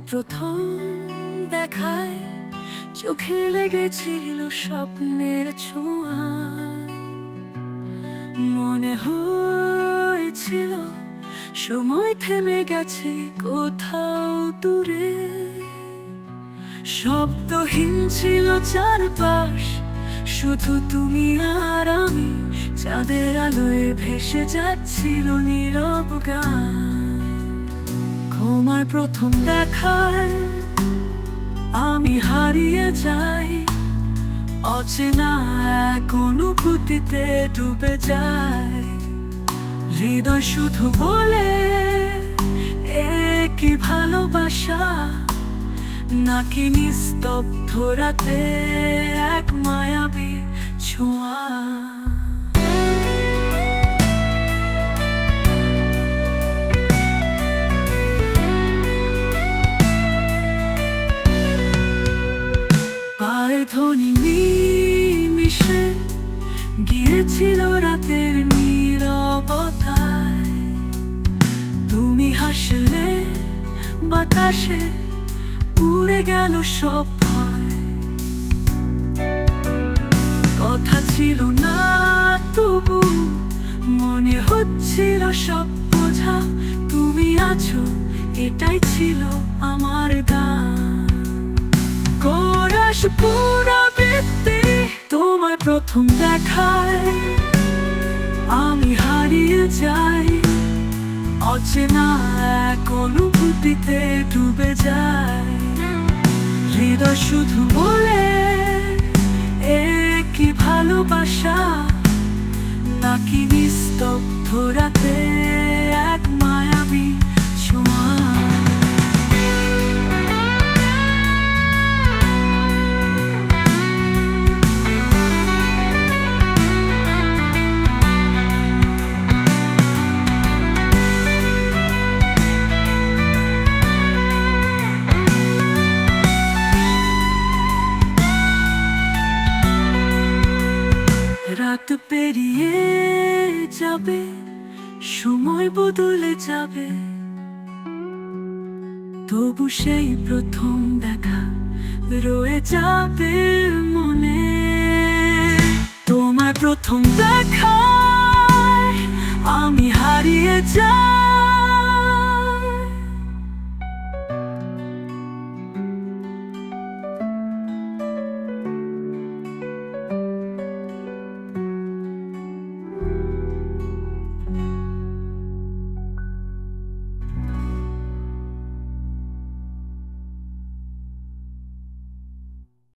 প্রথম দেখায় চোখে লেগেছিল স্বপ্নের ছোঁয়া। মনে হয়েছিল সময় থেমে গেছে কোথাও দূরে। শব্দহীন ছিল চারপাশ, শুধু তুমি আর আমি। চাঁদের আলোয় ভেসে যাচ্ছিল নীরব গান। তোমার প্রথম দেখায় আমি হারিয়ে যাই, অচেনা এক অনুভূতিতে ডুবে যায়। হৃদয় শুধু বলে এ কি ভালোবাসা, নাকি নিস্তব্ধ রাতে এক মায়াবী ছোঁয়া। পায়ের ধ্বনি নিমিশে গিয়েছিল রাতের নীরবতায়। তুমি হাসলে বাতাসে উড়ে গেল সব ভয়। কথা ছিল না তবু মনে হচ্ছিল সব বোঝা। তুমি আছো এটাই ছিল আমার গান। কোরাস পুনরাবৃত্তি তোমার প্রথম দেখায় আমি হারিয়ে যাই, অচেনা এক অনুভূতিতে ডুবে যায়। হৃদয় শুধু বলে এ কি ভালোবাসা, নাকি নিস্তব্ধ রাতে এক মায়াবী ছোঁয়া। রাত পেরিয়ে যাবে, সময় বদলে যাবে, তবু সেই প্রথম দেখা রয়ে যাবে মনে। তোমার প্রথম দেখা